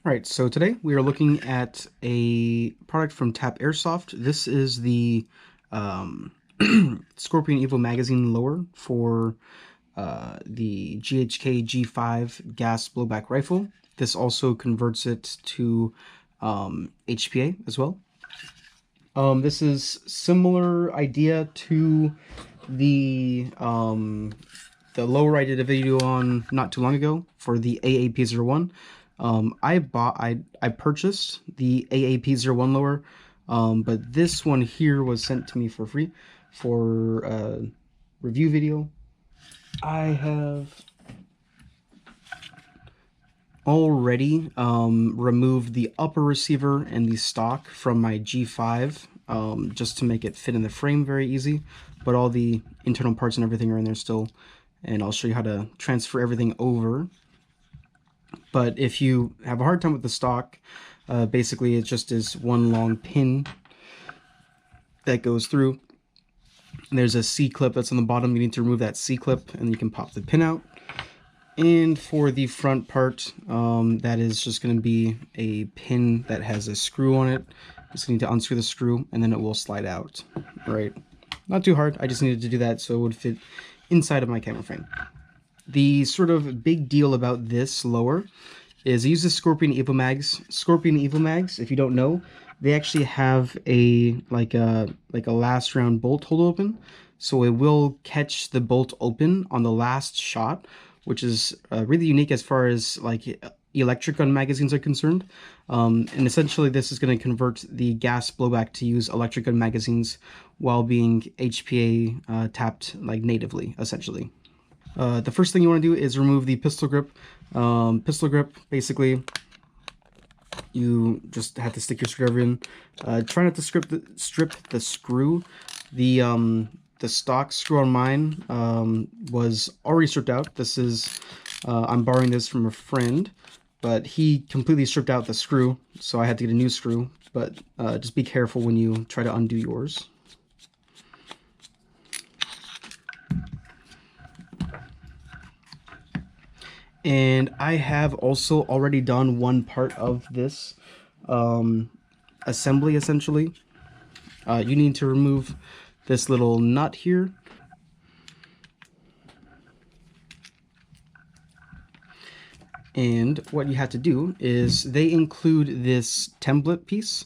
Alright, so today we are looking at a product from Tapp Airsoft. This is the um, Scorpion Evo magazine lower for the GHK G5 gas blowback rifle. This also converts it to HPA as well. This is similar idea to the lower I did a video on not too long ago for the AAP01. I purchased the AAP01 lower, but this one here was sent to me for free for a review video. I have already removed the upper receiver and the stock from my G5 just to make it fit in the frame very easy, but all the internal parts and everything are in there still, and I'll show you how to transfer everything over. But if you have a hard time with the stock, basically it just is one long pin that goes through. There's a C-clip that's on the bottom. You need to remove that C-clip and you can pop the pin out. And for the front part, that is just going to be a pin that has a screw on it. Just need to unscrew the screw and then it will slide out. Right? Not too hard. I just needed to do that so it would fit inside of my camera frame. The sort of big deal about this lower is I use the Scorpion Evo Mags. Scorpion Evo Mags, if you don't know, they actually have a like a last round bolt hold open, so it will catch the bolt open on the last shot, which is really unique as far as like electric gun magazines are concerned. And essentially this is going to convert the gas blowback to use electric gun magazines while being HPA tapped like natively, essentially. The first thing you want to do is remove the pistol grip. Pistol grip, basically, you just have to stick your screwdriver in. Try not to strip the screw. The stock screw on mine was already stripped out. This is I'm borrowing this from a friend, but he completely stripped out the screw, so I had to get a new screw. But just be careful when you try to undo yours. And I have also already done one part of this assembly, essentially. You need to remove this little nut here. And what you have to do is they include this template piece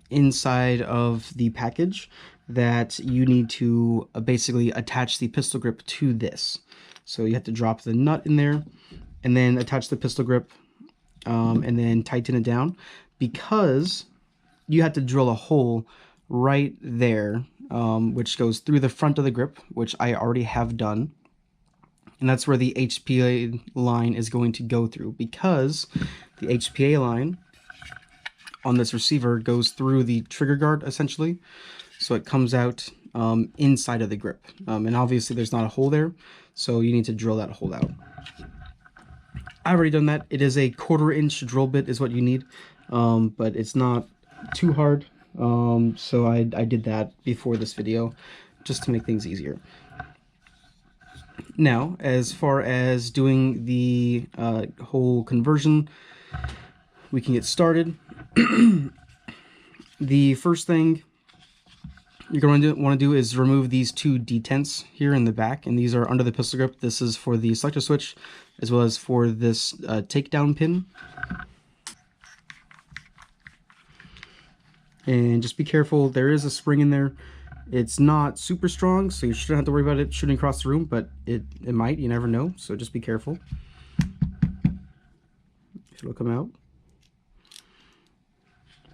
inside of the package that you need to basically attach the pistol grip to this. So you have to drop the nut in there and then attach the pistol grip and then tighten it down, because you have to drill a hole right there, which goes through the front of the grip, which I already have done. And that's where the HPA line is going to go through, because the HPA line on this receiver goes through the trigger guard, essentially. So it comes out inside of the grip. And obviously there's not a hole there, so you need to drill that hole out. I've already done that. It is a 1/4 inch drill bit is what you need, but it's not too hard. So I did that before this video just to make things easier. Now, as far as doing the whole conversion, we can get started. The first thing you're going to want to do is remove these two detents here in the back, and these are under the pistol grip. This is for the selector switch as well as for this takedown pin. And just be careful, there is a spring in there. It's not super strong, so you shouldn't have to worry about it shooting across the room, but it might, you never know, so just be careful. It'll come out.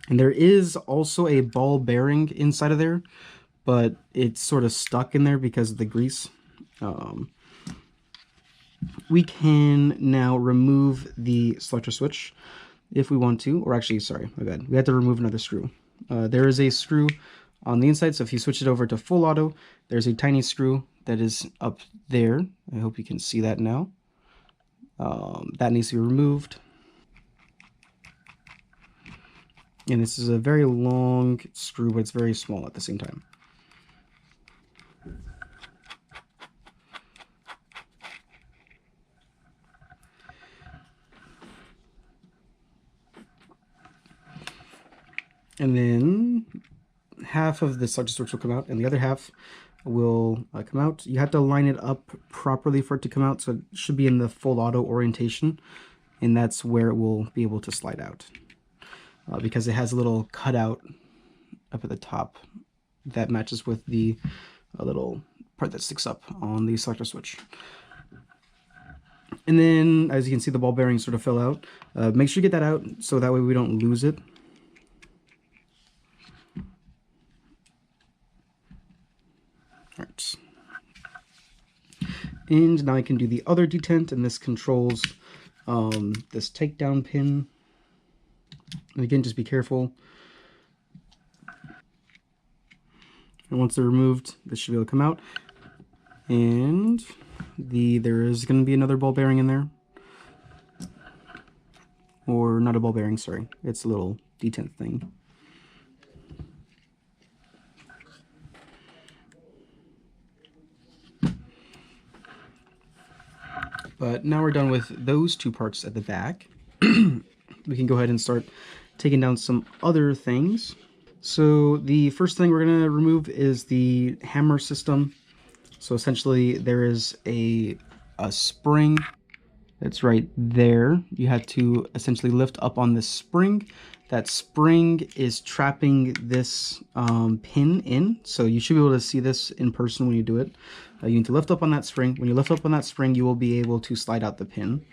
And there is also a ball bearing inside of there, but it's sort of stuck in there because of the grease. We can now remove the selector switch if we want to, or actually, sorry, my bad. We have to remove another screw. There is a screw on the inside, so if you switch it over to full auto, there's a tiny screw that is up there. I hope you can see that now. That needs to be removed. And this is a very long screw, but it's very small at the same time. And then half of the selector switch will come out and the other half will come out. You have to line it up properly for it to come out, so it should be in the full auto orientation, and that's where it will be able to slide out, because it has a little cutout up at the top that matches with the little part that sticks up on the selector switch. And then, as you can see, the ball bearing sort of fell out. Make sure you get that out so that way we don't lose it. Alright. And now I can do the other detent, and this controls this takedown pin. And again, just be careful. And once they're removed, this should be able to come out. And there is going to be another ball bearing in there. Or not a ball bearing, sorry. It's a little detent thing. But now we're done with those two parts at the back. We can go ahead and start taking down some other things. So the first thing we're going to remove is the hammer system. So essentially there is a spring that's right there. You have to essentially lift up on this spring. That spring is trapping this pin in, so you should be able to see this in person when you do it. You need to lift up on that spring. When you lift up on that spring, you will be able to slide out the pin.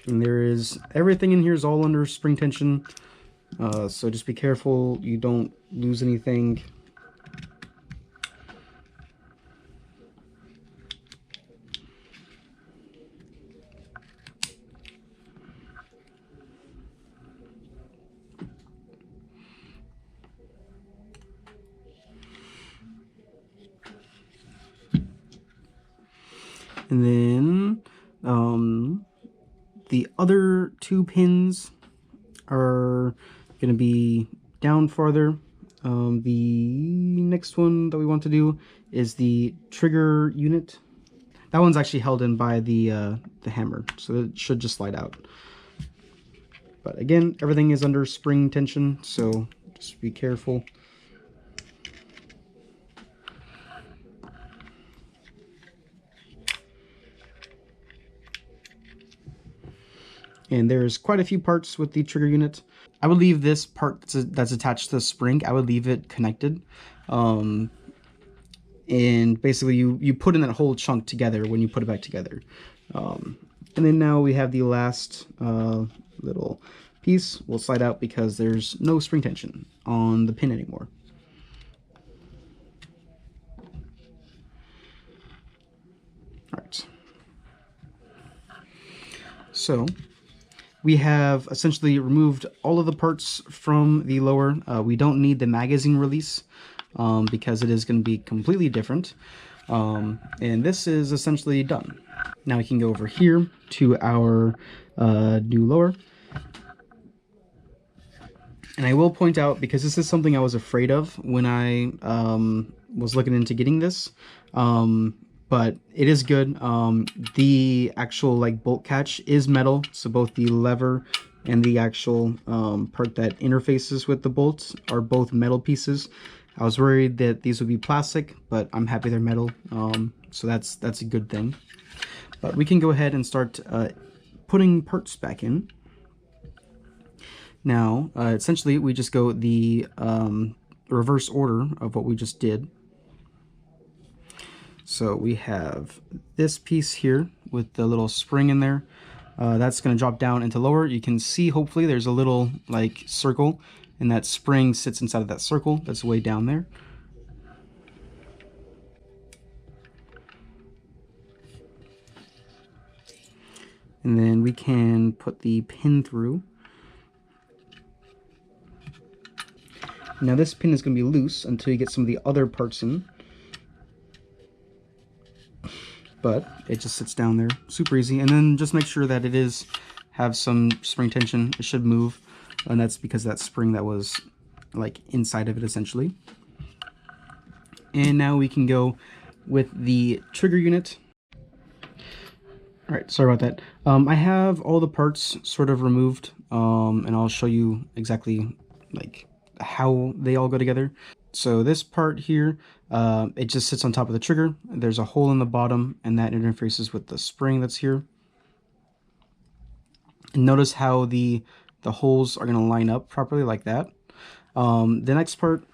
And everything in here is all under spring tension, so just be careful you don't lose anything. And then the other two pins are going to be down farther. The next one that we want to do is the trigger unit. That one's actually held in by the hammer, so it should just slide out. But again, everything is under spring tension, so just be careful. And there's quite a few parts with the trigger unit. I would leave this part that's attached to the spring, I would leave it connected. And basically you put in that whole chunk together when you put it back together. And then now we have the last little piece will slide out because there's no spring tension on the pin anymore. Alright. So we have essentially removed all of the parts from the lower. We don't need the magazine release because it is going to be completely different. And this is essentially done. Now we can go over here to our new lower. And I will point out, because this is something I was afraid of when I was looking into getting this, but it is good. The actual bolt catch is metal, so both the lever and the actual part that interfaces with the bolts are both metal pieces. I was worried that these would be plastic, but I'm happy they're metal, so that's a good thing. But we can go ahead and start putting parts back in. Now, essentially, we just go the reverse order of what we just did. So we have this piece here with the little spring in there. That's going to drop down into lower. You can see, hopefully, there's a little circle, and that spring sits inside of that circle that's way down there. And then we can put the pin through. Now this pin is going to be loose until you get some of the other parts in. But it just sits down there, super easy. And then just make sure that it have some spring tension. It should move, and that's because that spring that was inside of it essentially. And now we can go with the trigger unit. All right, sorry about that. I have all the parts sort of removed, and I'll show you exactly like how they all go together. So this part here, it just sits on top of the trigger. There's a hole in the bottom, and that interfaces with the spring that's here. And notice how the holes are going to line up properly like that. The next part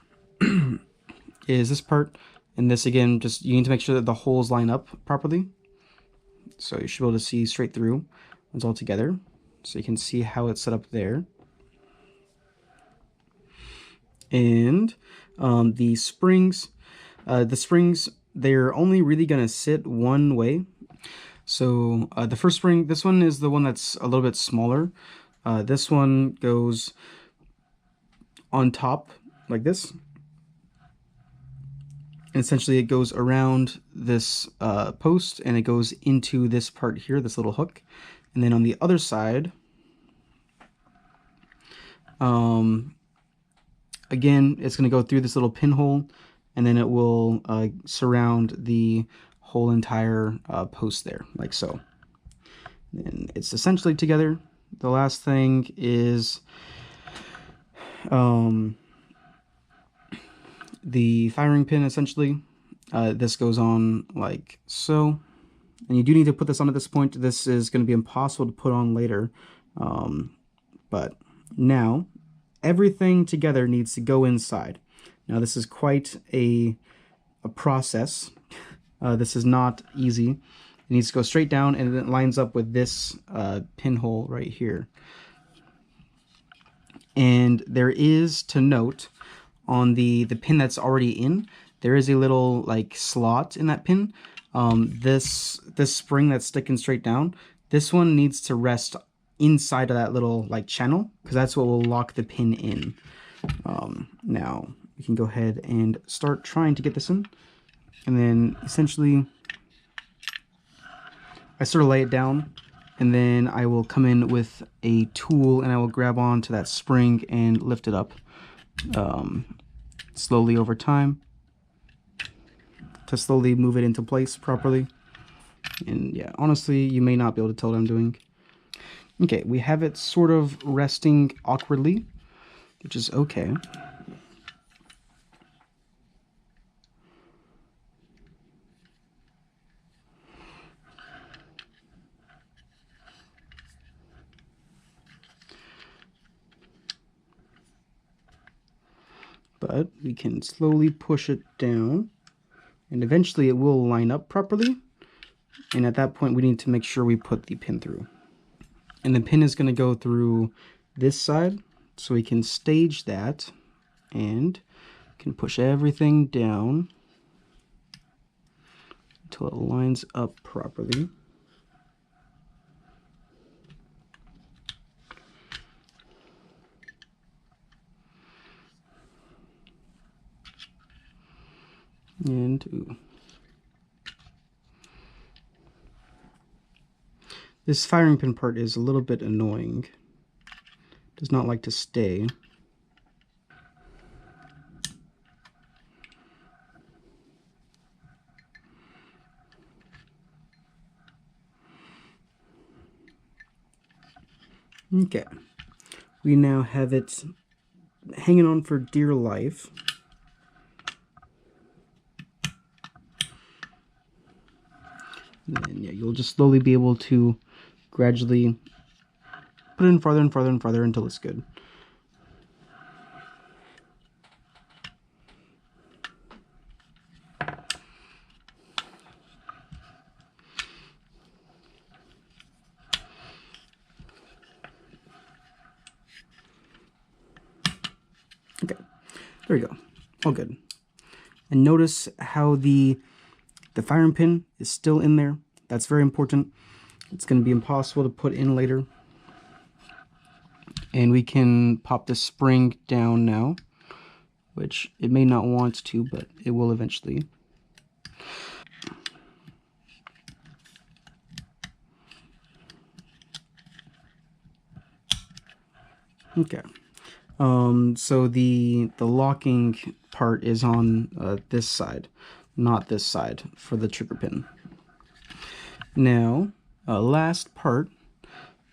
is this part, and this again, just you need to make sure that the holes line up properly. So you should be able to see straight through it's all together. So you can see how it's set up there. And the springs, they're only really going to sit one way. So the first spring, this one is the one that's a little bit smaller. This one goes on top like this. And essentially it goes around this post and it goes into this part here, this little hook. And then on the other side, again, it's going to go through this little pinhole, and then it will surround the whole entire post there, like so. And it's essentially together. The last thing is the firing pin, essentially. This goes on like so. And you do need to put this on at this point. This is going to be impossible to put on later. But now, everything together needs to go inside. Now this is quite a process. This is not easy. It needs to go straight down, and it lines up with this pinhole right here. And there is, to note, on the pin that's already in, there is a little like slot in that pin. This spring that's sticking straight down, this one needs to rest inside of that little like channel, because that's what will lock the pin in. Now we can go ahead and start trying to get this in, and then essentially I sort of lay it down, and then I will come in with a tool and I will grab onto that spring and lift it up slowly over time to slowly move it into place properly. And yeah, honestly, you may not be able to tell what I'm doing. Okay, we have it sort of resting awkwardly, which is okay. But we can slowly push it down, and eventually it will line up properly. And at that point, we need to make sure we put the pin through. And the pin is going to go through this side, so we can stage that and can push everything down until it lines up properly. And ooh. This firing pin part is a little bit annoying. Does not like to stay. Okay, we now have it hanging on for dear life. And then, yeah, you'll just slowly be able to gradually put it in farther and farther and farther until it's good. Okay, there we go, all good. And notice how the firing pin is still in there. That's very important. It's going to be impossible to put in later. And we can pop this spring down now, which it may not want to, but it will eventually. Okay. So the locking part is on this side. not this side for the trigger pin. Now, last part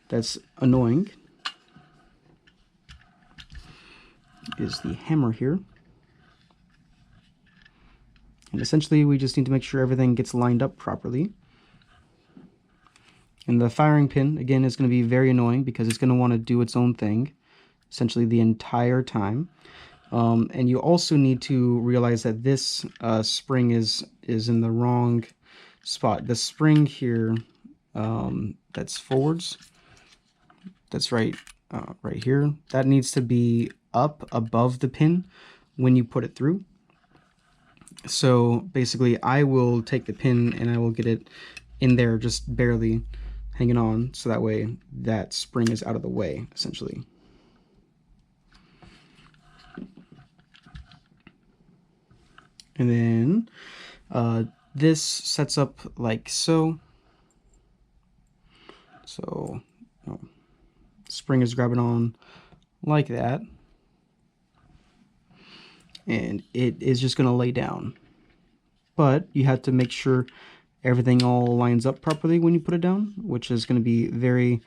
that's annoying is the hammer here. And essentially we just need to make sure everything gets lined up properly. And the firing pin, again, is going to be very annoying because it's going to want to do its own thing essentially the entire time. And you also need to realize that this spring is in the wrong spot. The spring here that's forwards, that's right here, that needs to be up above the pin when you put it through. So basically I will take the pin and I will get it in there just barely hanging on, so that way that spring is out of the way essentially. And then this sets up like so. So spring is grabbing on like that, and it is just going to lay down. But you have to make sure everything all lines up properly when you put it down, which is going to be very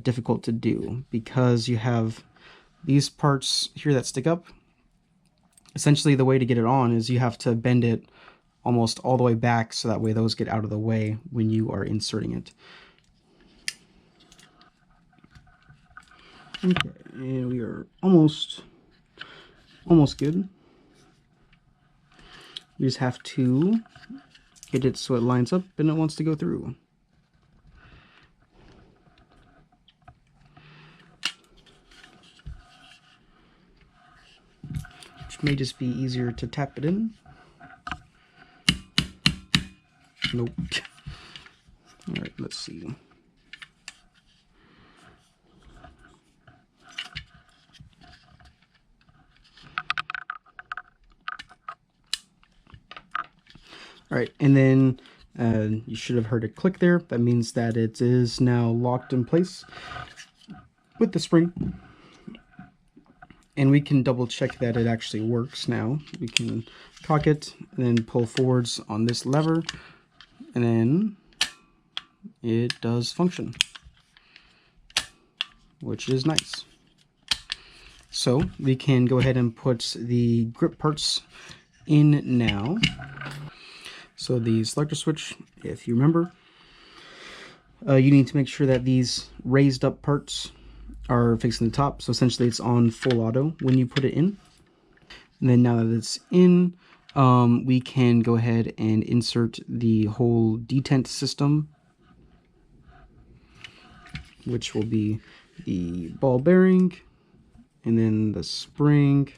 difficult to do because you have these parts here that stick up. Essentially the way to get it on is you have to bend it almost all the way back so that way those get out of the way when you are inserting it. Okay, and we are almost good. You just have to get it so it lines up and it wants to go through. Which may just be easier to tap it in. Nope. Alright, let's see. Alright, and then you should have heard a click there. That means that it is now locked in place with the spring. And we can double check that it actually works now. We can cock it and then pull forwards on this lever, and then it does function, which is nice. So we can go ahead and put the grip parts in now. So the selector switch, if you remember, you need to make sure that these raised up parts are facing the top. So essentially it's on full auto when you put it in. And then now that it's in, we can go ahead and insert the whole detent system, which will be the ball bearing, and then the spring,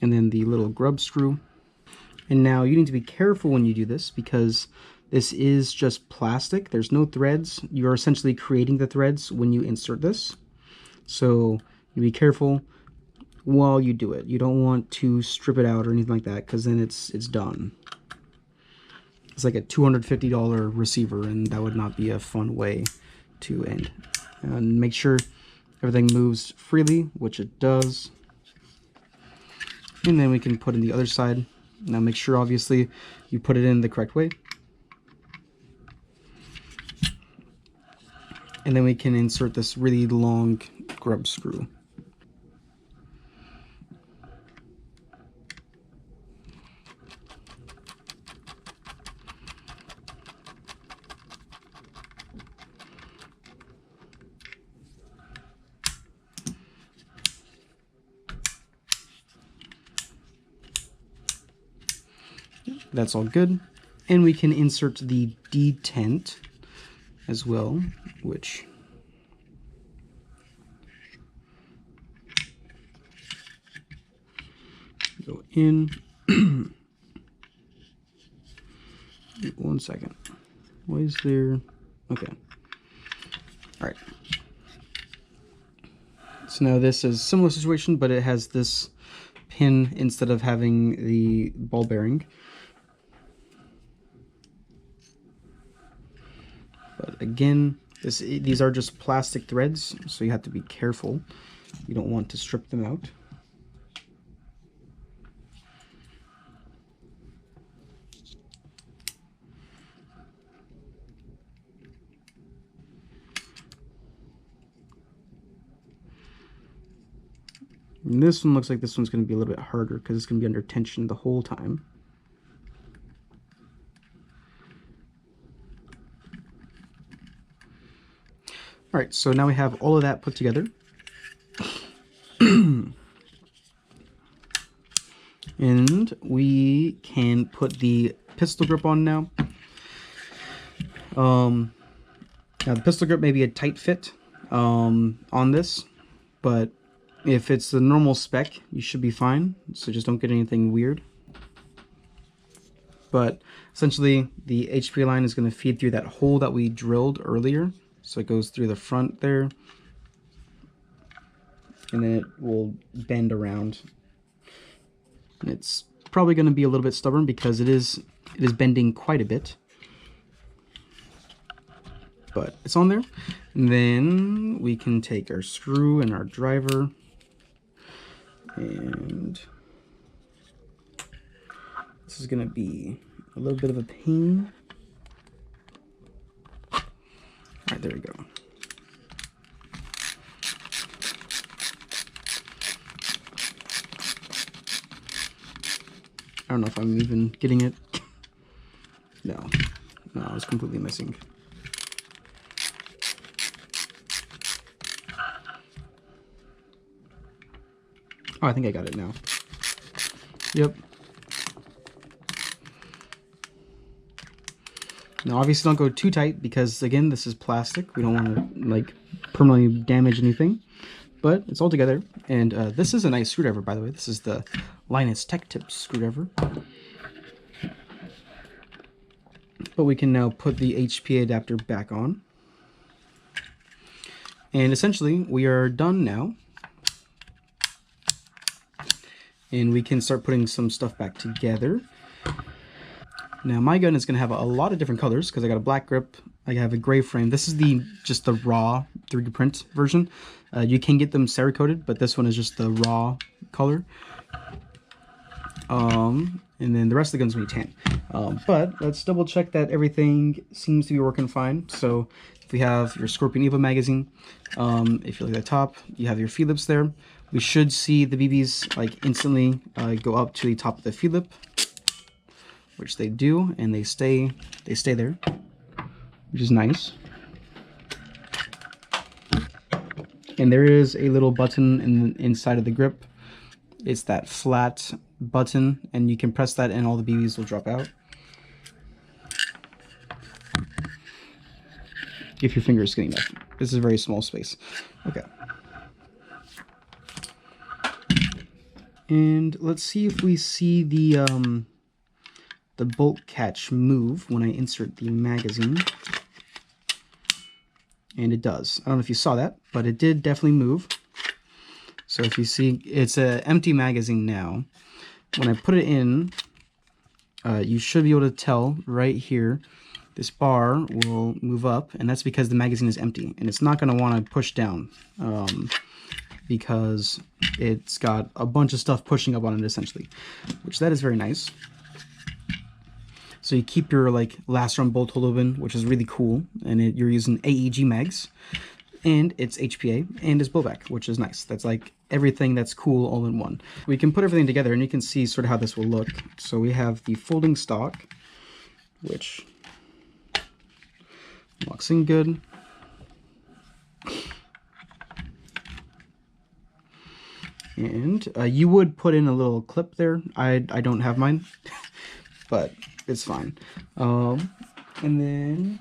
and then the little grub screw. And now you need to be careful when you do this because this is just plastic. There's no threads. You're essentially creating the threads when you insert this. So you be careful while you do it. You don't want to strip it out or anything like that because then it's done. It's like a $250 receiver, and that would not be a fun way to end. And make sure everything moves freely, which it does. And then we can put in the other side. Now make sure obviously you put it in the correct way. And then we can insert this really long grub screw. That's all good. And we can insert the detent as well, which go in. 1 second. Why is there? Okay. All right. So now this is a similar situation, but it has this pin instead of having the ball bearing. But again, these are just plastic threads, so you have to be careful. You don't want to strip them out. And this one looks like this one's going to be a little bit harder because it's going to be under tension the whole time. All right, so now we have all of that put together. And we can put the pistol grip on now. Now the pistol grip may be a tight fit on this, but if it's the normal spec, you should be fine. So just don't get anything weird. But essentially, the HPA line is going to feed through that hole that we drilled earlier. So it goes through the front there, and then it will bend around. And it's probably going to be a little bit stubborn because it is bending quite a bit. But it's on there. And then we can take our screw and our driver, and this is going to be a little bit of a pain. All right, there we go. I don't know if I'm even getting it. No, I was completely missing. Oh, I think I got it now. Yep. Now, obviously don't go too tight because, again, this is plastic. We don't want to, like, permanently damage anything. But it's all together. And this is a nice screwdriver, by the way. This is the Linus Tech Tips screwdriver. But we can now put the HPA adapter back on. And essentially, we are done now. And we can start putting some stuff back together. Now my gun is going to have a lot of different colors because I got a black grip, I have a gray frame. This is just the raw 3D print version. You can get them Cerakoted, but this one is just the raw color. And then the rest of the gun's going to be tan. But let's double check that everything seems to be working fine. So if we have your Scorpion Evo magazine, if you look at the top, you have your feed lips there. We should see the BBs like instantly go up to the top of the feed lip, which they do, and they stay there, which is nice. And there is a little button inside of the grip. It's that flat button, and you can press that and all the BBs will drop out. If your finger is getting enough. This is a very small space. Okay. And let's see if we see the bolt catch move when I insert the magazine. And it does. I don't know if you saw that, but it did definitely move. So if you see, it's an empty magazine now. When I put it in, you should be able to tell right here, this bar will move up, and that's because the magazine is empty, and it's not going to want to push down because it's got a bunch of stuff pushing up on it essentially, which that is very nice. So you keep your like last run bolt hole open, which is really cool, and you're using AEG mags, and it's HPA, and it's blowback, which is nice. That's like everything that's cool all in one. We can put everything together, and you can see sort of how this will look. So we have the folding stock, which locks in good. And you would put in a little clip there. I don't have mine, but it's fine. And then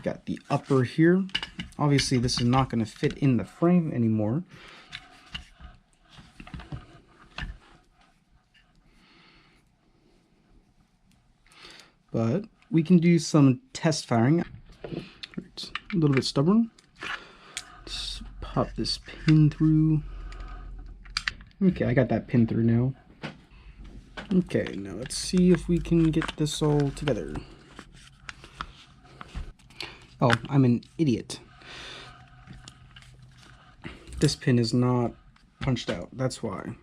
got the upper here. Obviously, this is not going to fit in the frame anymore. But we can do some test firing. It's a little bit stubborn. Let's pop this pin through. Okay, I got that pin through now. Okay, now let's see if we can get this all together. Oh, I'm an idiot. This pin is not punched out, that's why.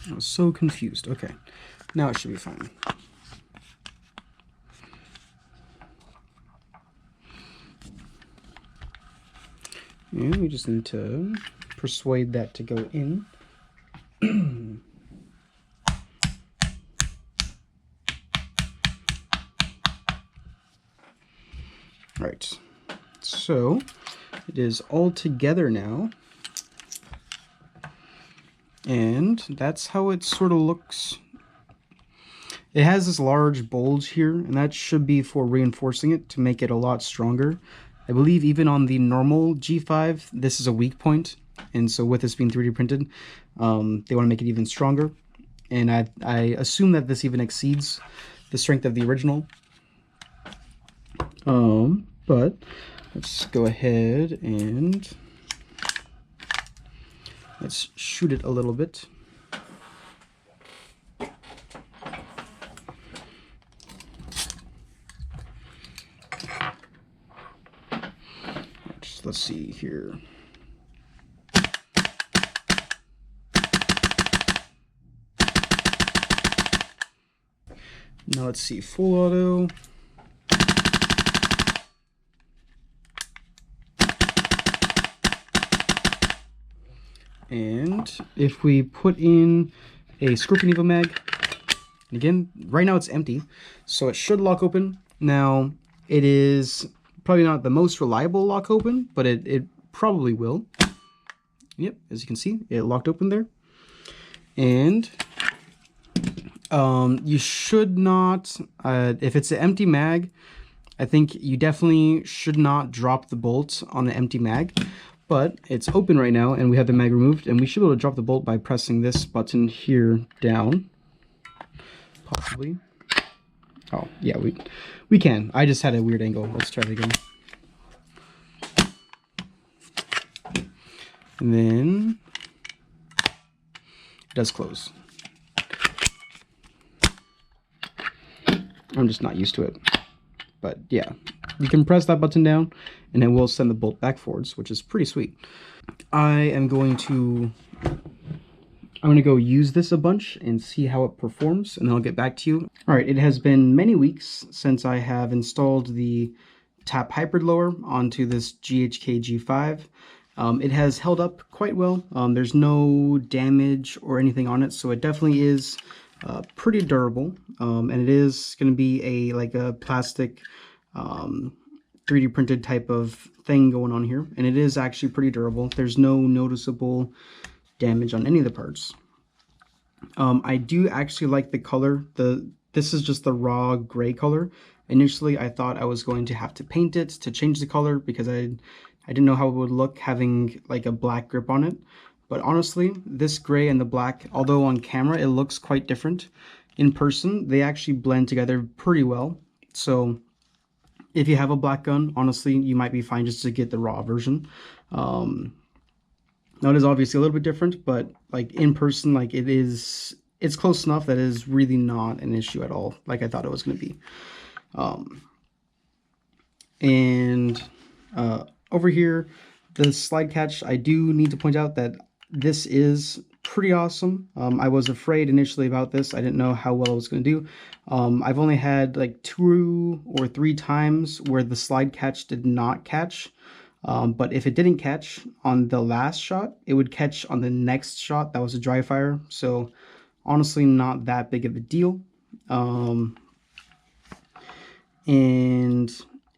I was so confused. Okay, now it should be fine. And we just need to persuade that to go in. Right, so it is all together now, and that's how it sort of looks. It has this large bulge here, and that should be for reinforcing it to make it a lot stronger. I believe even on the normal G5, this is a weak point, and so with this being 3D printed, they want to make it even stronger. And I assume that this even exceeds the strength of the original. But let's go ahead and let's shoot it a little bit. Let's see here. Now let's see, full auto. And if we put in a Scorpion Evo mag, again, right now it's empty, so it should lock open. Now, it is probably not the most reliable lock open, but it probably will. Yep, as you can see, it locked open there. And you should not, if it's an empty mag, I think you definitely should not drop the bolt on an empty mag. But it's open right now, and we have the mag removed, and we should be able to drop the bolt by pressing this button here down, possibly. Oh, yeah, we can. I just had a weird angle. Let's try it again. And then it does close. I'm just not used to it. But yeah, you can press that button down and it will send the bolt back forwards, which is pretty sweet. I'm going to go use this a bunch and see how it performs, and then I'll get back to you. All right, it has been many weeks since I have installed the Tapp hybrid lower onto this GHK G5. It has held up quite well. There's no damage or anything on it, so it definitely is pretty durable. And it is going to be like a plastic 3D printed type of thing going on here, and it is actually pretty durable. There's no noticeable damage on any of the parts. I do actually like the color. This is just the raw gray color. Initially, I thought I was going to have to paint it to change the color because I didn't know how it would look having like a black grip on it. But honestly, this gray and the black, although on camera it looks quite different, in person they actually blend together pretty well. So if you have a black gun, honestly, you might be fine just to get the raw version. Now it is obviously a little bit different, but like in person, like it's close enough that it is really not an issue at all, like I thought it was going to be. Over here, the slide catch, I do need to point out that this is pretty awesome. I was afraid initially about this. I didn't know how well it was going to do. I've only had like 2 or 3 times where the slide catch did not catch. But if it didn't catch on the last shot, it would catch on the next shot. That was a dry fire. So honestly, not that big of a deal. And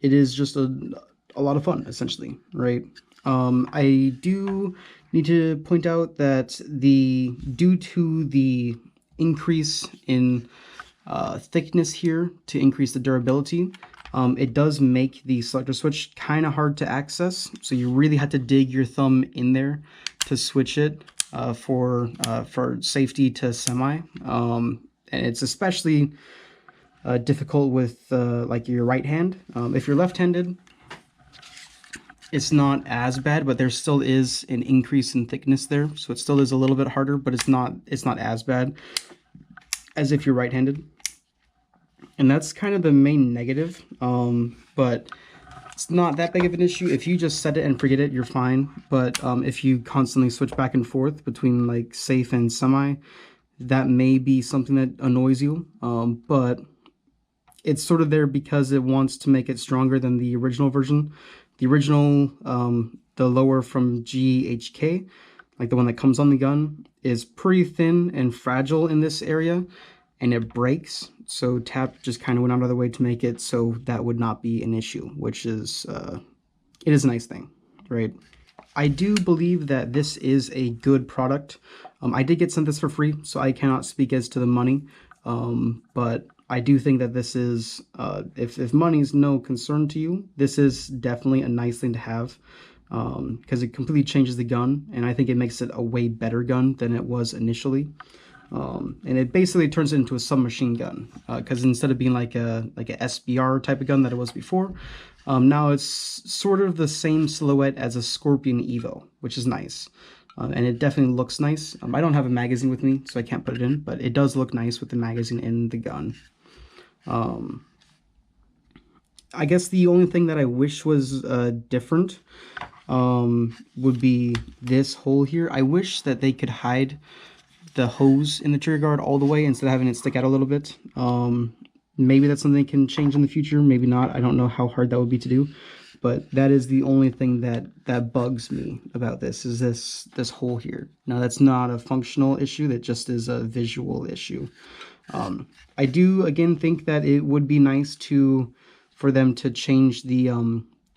it is just a lot of fun, essentially, right? I do need to point out that due to the increase in thickness here to increase the durability, it does make the selector switch kind of hard to access. So you really had to dig your thumb in there to switch it for safety to semi. And it's especially difficult with like your right hand. If you're left-handed, it's not as bad, but there still is an increase in thickness there, so it still is a little bit harder, but it's not as bad as if you're right-handed. And that's kind of the main negative, but it's not that big of an issue. If you just set it and forget it, you're fine. But if you constantly switch back and forth between like safe and semi, that may be something that annoys you. But it's sort of there because it wants to make it stronger than the original version. The original the lower from GHK, like the one that comes on the gun, is pretty thin and fragile in this area, and it breaks. So Tapp just kind of went out of the way to make it so that would not be an issue, which is, it is a nice thing, right? I do believe that this is a good product. I did get sent this for free, so I cannot speak as to the money, but I do think that this is, if money is no concern to you, this is definitely a nice thing to have, because it completely changes the gun, and I think it makes it a way better gun than it was initially. And it basically turns it into a submachine gun, because instead of being like a SBR type of gun that it was before, now it's sort of the same silhouette as a Scorpion Evo, which is nice. And it definitely looks nice. I don't have a magazine with me, so I can't put it in, but it does look nice with the magazine in the gun. I guess the only thing that I wish was different would be this hole here. I wish that they could hide the hose in the trigger guard all the way instead of having it stick out a little bit. Maybe that's something they can change in the future, maybe not. I don't know how hard that would be to do, but that is the only thing that bugs me about this, is this hole here. Now that's not a functional issue, that just is a visual issue. I do again think that it would be nice for them to change the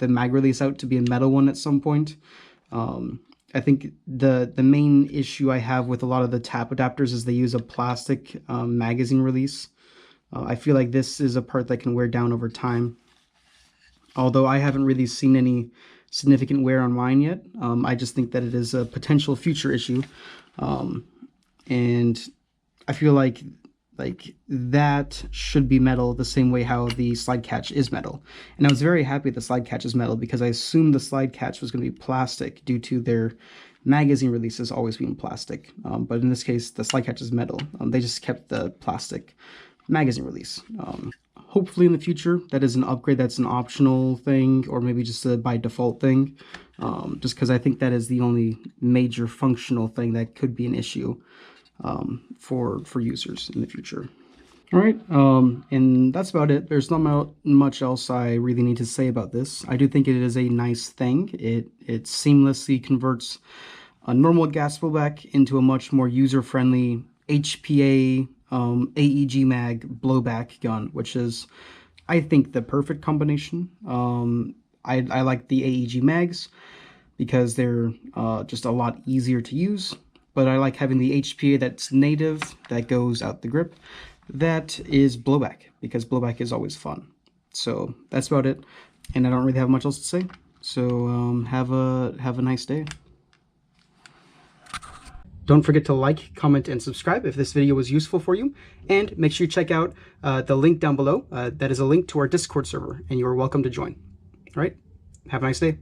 mag release out to be a metal one at some point. I think the main issue I have with a lot of the Tapp adapters is they use a plastic magazine release. I feel like this is a part that can wear down over time. Although I haven't really seen any significant wear on mine yet. I just think that it is a potential future issue. And I feel like that should be metal the same way how the slide catch is metal. And I was very happy the slide catch is metal, because I assumed the slide catch was going to be plastic due to their magazine releases always being plastic. But in this case, the slide catch is metal. They just kept the plastic magazine release. Hopefully in the future that is an upgrade, that's an optional thing, or maybe just a by default thing, just because I think that is the only major functional thing that could be an issue for users in the future. All right, and that's about it. There's not much else I really need to say about this. I do think it is a nice thing. It seamlessly converts a normal gas blowback into a much more user-friendly HPA AEG mag blowback gun, which is, I think, the perfect combination. I like the AEG mags because they're just a lot easier to use, but I like having the HPA that's native, that goes out the grip, that is blowback, because blowback is always fun. So that's about it, and I don't really have much else to say. So have a nice day. Don't forget to like, comment, and subscribe if this video was useful for you. And make sure you check out the link down below. That is a link to our Discord server, and you are welcome to join. All right, have a nice day.